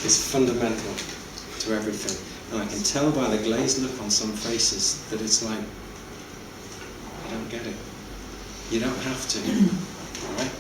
is fundamental to everything. And I can tell by the glazed look on some faces that it's like, I don't get it. You don't have to, alright?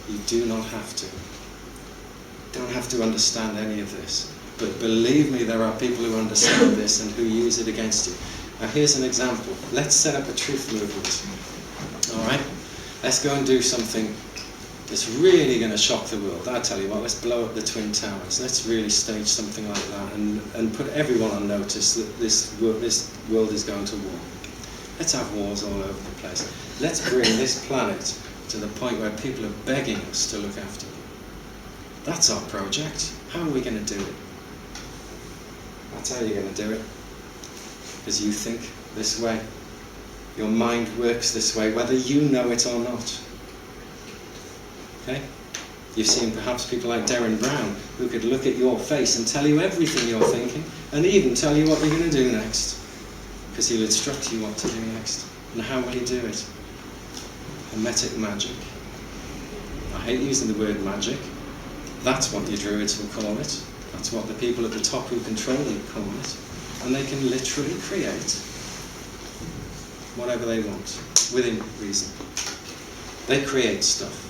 You do not have to. You don't have to understand any of this. But believe me, there are people who understand this and who use it against you. Now here's an example. Let's set up a truth movement. Alright? Let's go and do something that's really going to shock the world. I tell you what, let's blow up the Twin Towers. Let's really stage something like that and put everyone on notice that this world is going to war. Let's have wars all over the place. Let's bring this planet to the point where people are begging us to look after them. That's our project. How are we going to do it? That's how you're going to do it. Because you think this way. Your mind works this way, whether you know it or not. Okay? You've seen perhaps people like Darren Brown, who could look at your face and tell you everything you're thinking, and even tell you what you're going to do next. Because he'll instruct you what to do next. And how will he do it? Hermetic magic. I hate using the word magic. That's what the Druids will call it. That's what the people at the top who control it call it. And they can literally create whatever they want, within reason. They create stuff.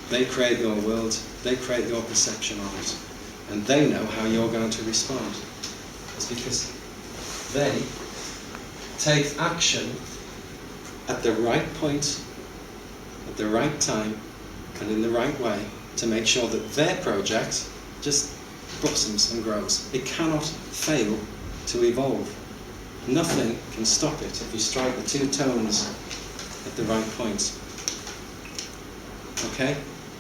They create your world. They create your perception of it. And they know how you're going to respond. It's because they take action at the right point, at the right time, and in the right way to make sure that their project just blossoms and grows. It cannot fail to evolve. Nothing can stop it if you strike the two tones at the right point. Okay?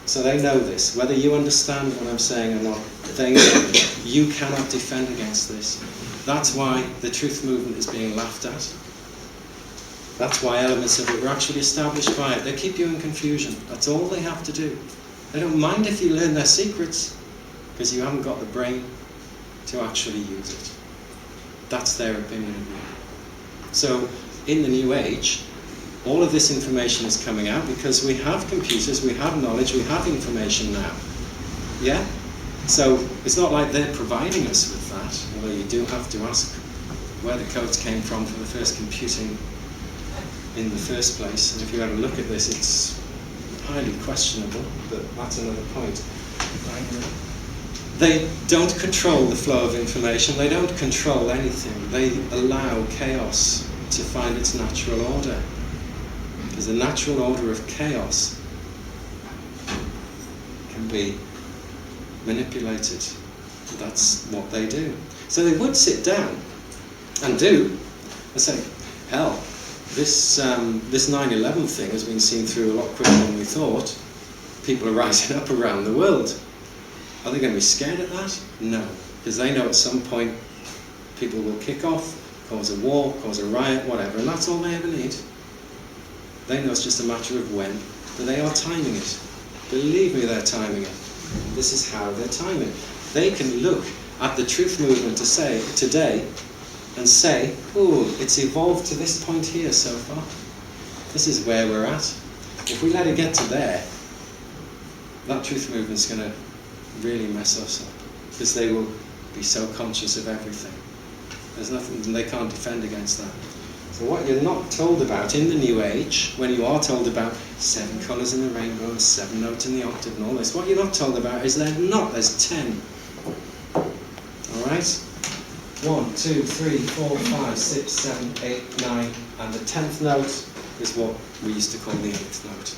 So they know this. Whether you understand what I'm saying or not, they know it. You cannot defend against this. That's why the Truth Movement is being laughed at. That's why elements of it were actually established by it. They keep you in confusion. That's all they have to do. They don't mind if you learn their secrets, because you haven't got the brain to actually use it. That's their opinion of you. So, in the New Age, all of this information is coming out because we have computers, we have knowledge, we have information now. Yeah? So, it's not like they're providing us with that, although you do have to ask where the codes came from for the first computing in the first place. And if you have a look at this, it's highly questionable, but that's another point. They don't control the flow of information, they don't control anything. They allow chaos to find its natural order. Because the natural order of chaos can be manipulated. That's what they do. So they would sit down and do and say, hell, this 9/11 thing has been seen through a lot quicker than we thought. People are rising up around the world. Are they going to be scared of that? No, because they know at some point people will kick off, cause a war, cause a riot, whatever, and that's all they ever need. They know it's just a matter of when, but they are timing it. Believe me, they're timing it. This is how they're timing it. They can look at the Truth Movement today and say, ooh, it's evolved to this point here so far. This is where we're at. If we let it get to there, that Truth Movement's going to really mess us up, because they will be so conscious of everything. There's nothing, they can't defend against that. So what you're not told about in the New Age, when you are told about 7 colours in the rainbow, 7 notes in the octave and all this, what you're not told about is there's 10. Alright? 1, 2, 3, 4, 5, 6, 7, 8, 9, and the 10th note is what we used to call the 8th note.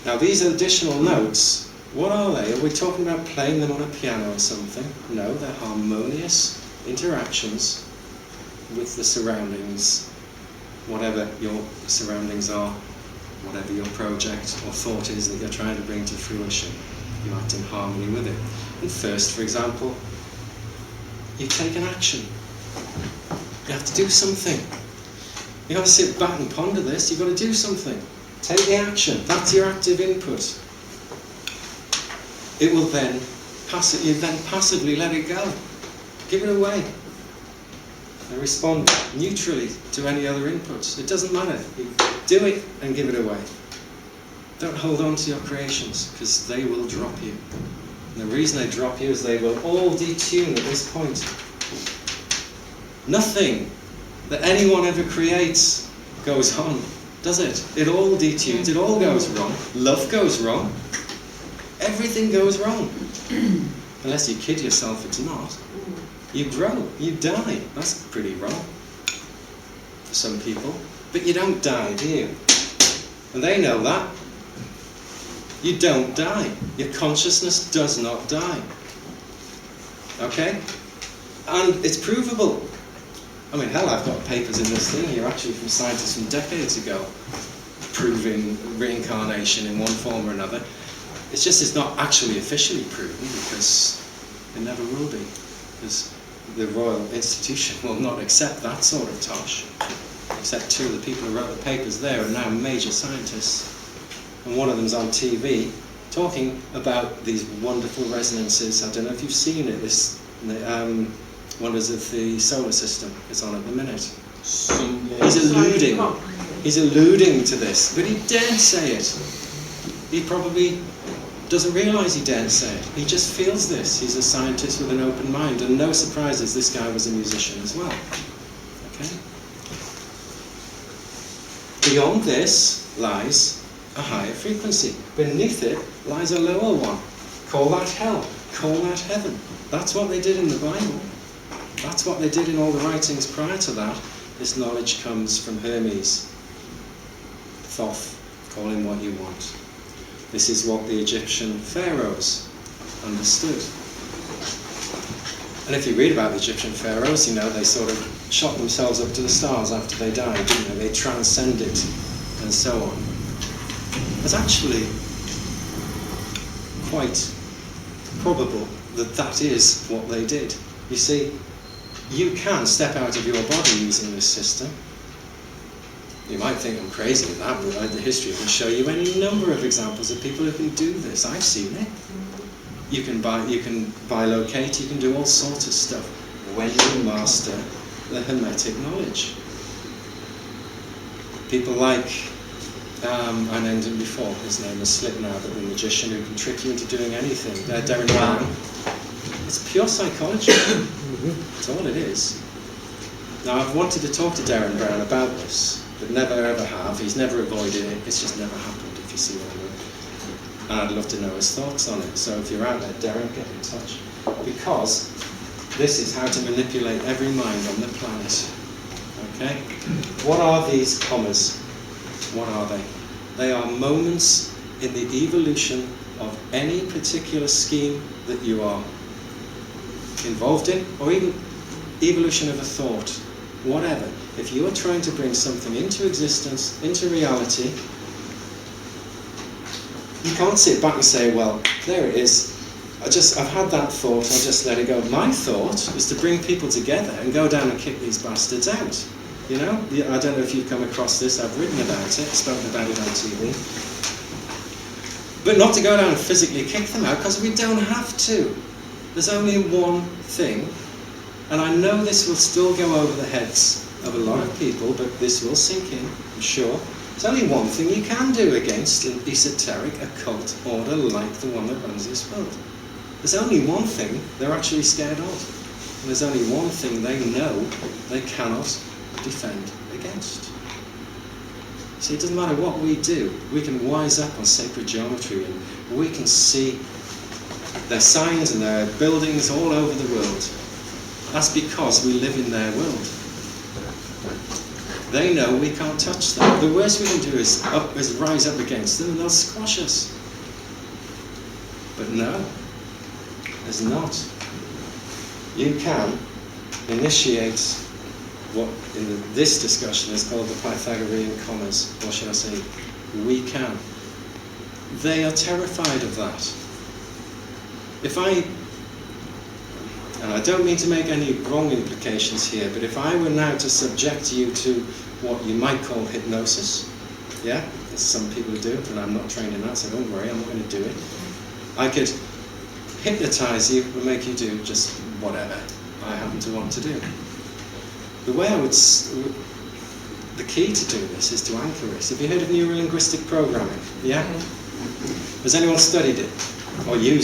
Now these additional notes, what are they? Are we talking about playing them on a piano or something? No, they're harmonious interactions with the surroundings, whatever your surroundings are, whatever your project or thought is that you're trying to bring to fruition. You act in harmony with it. And first, for example, you take an action. You have to do something. You've got to sit back and ponder this. You've got to do something. Take the action. That's your active input. It will then you then passively let it go. Give it away. And respond neutrally to any other inputs. It doesn't matter. You do it and give it away. Don't hold on to your creations, because they will drop you. And the reason they drop you is they will all detune at this point. Nothing that anyone ever creates goes on, does it? It all detunes, it all goes wrong. Love goes wrong. Everything goes wrong. Unless you kid yourself it's not. You grow, you die. That's pretty wrong for some people. But you don't die, do you? And they know that. You don't die. Your consciousness does not die. Okay? And it's provable. I mean, hell, I've got papers in this thing here actually from scientists from decades ago proving reincarnation in one form or another. It's just it's not actually officially proven because it never will be. Because the Royal Institution will not accept that sort of tosh. Except two of the people who wrote the papers there are now major scientists. And one of them's on TV talking about these wonderful resonances. I don't know if you've seen it, this Wonders of the Solar System is on at the minute. He's alluding to this, but he daren't say it. He probably doesn't realise he daren't say it. He just feels this. He's a scientist with an open mind, and no surprises, this guy was a musician as well. Okay? Beyond this lies a higher frequency. Beneath it lies a lower one. Call that hell. Call that heaven. That's what they did in the Bible. That's what they did in all the writings prior to that. This knowledge comes from Hermes. Thoth. Call him what you want. This is what the Egyptian pharaohs understood. And if you read about the Egyptian pharaohs, you know, they sort of shot themselves up to the stars after they died, didn't they? They transcended and so on. It's actually quite probable that that is what they did. You see, you can step out of your body using this system. You might think I'm crazy with that, but the history can show you any number of examples of people who can do this. I've seen it. You can bilocate, you can do all sorts of stuff when you master the Hermetic knowledge. People like, I named him before, his name has slipped now, but the magician who can trick you into doing anything. Darren Brown. It's pure psychology. That's all it is. Now, I've wanted to talk to Darren Brown about this, but never ever have. He's never avoided it. It's just never happened, if you see what I mean. And I'd love to know his thoughts on it. So if you're out there, Darren, get in touch. Because this is how to manipulate every mind on the planet. Okay? What are these commas? What are they? They are moments in the evolution of any particular scheme that you are involved in, or even evolution of a thought, whatever. If you are trying to bring something into existence, into reality, you can't sit back and say, well, there it is. I've had that thought, I'll just let it go. My thought is to bring people together and go down and kick these bastards out. You know? I don't know if you've come across this, I've written about it, spoken about it on TV. But not to go down and physically kick them out, because we don't have to. There's only one thing, and I know this will still go over the heads of a lot of people, but this will sink in, I'm sure. There's only one thing you can do against an esoteric occult order like the one that runs this world. There's only one thing they're actually scared of. And there's only one thing they know they cannot defend against. See, it doesn't matter what we do. We can wise up on sacred geometry and we can see their signs and their buildings all over the world. That's because we live in their world. They know we can't touch them. The worst we can do is rise up against them and they'll squash us. But no, there's not. You can initiate what in this discussion is called the Pythagorean commas, or should I say, we can. They are terrified of that. And I don't mean to make any wrong implications here, but if I were now to subject you to what you might call hypnosis, yeah, as some people do, and I'm not trained in that, so don't worry, I'm not going to do it. I could hypnotize you and make you do just whatever I happen to want to do. The way I would the key to do this is to anchor it. Have you heard of neurolinguistic programming? Yeah? Has anyone studied it or used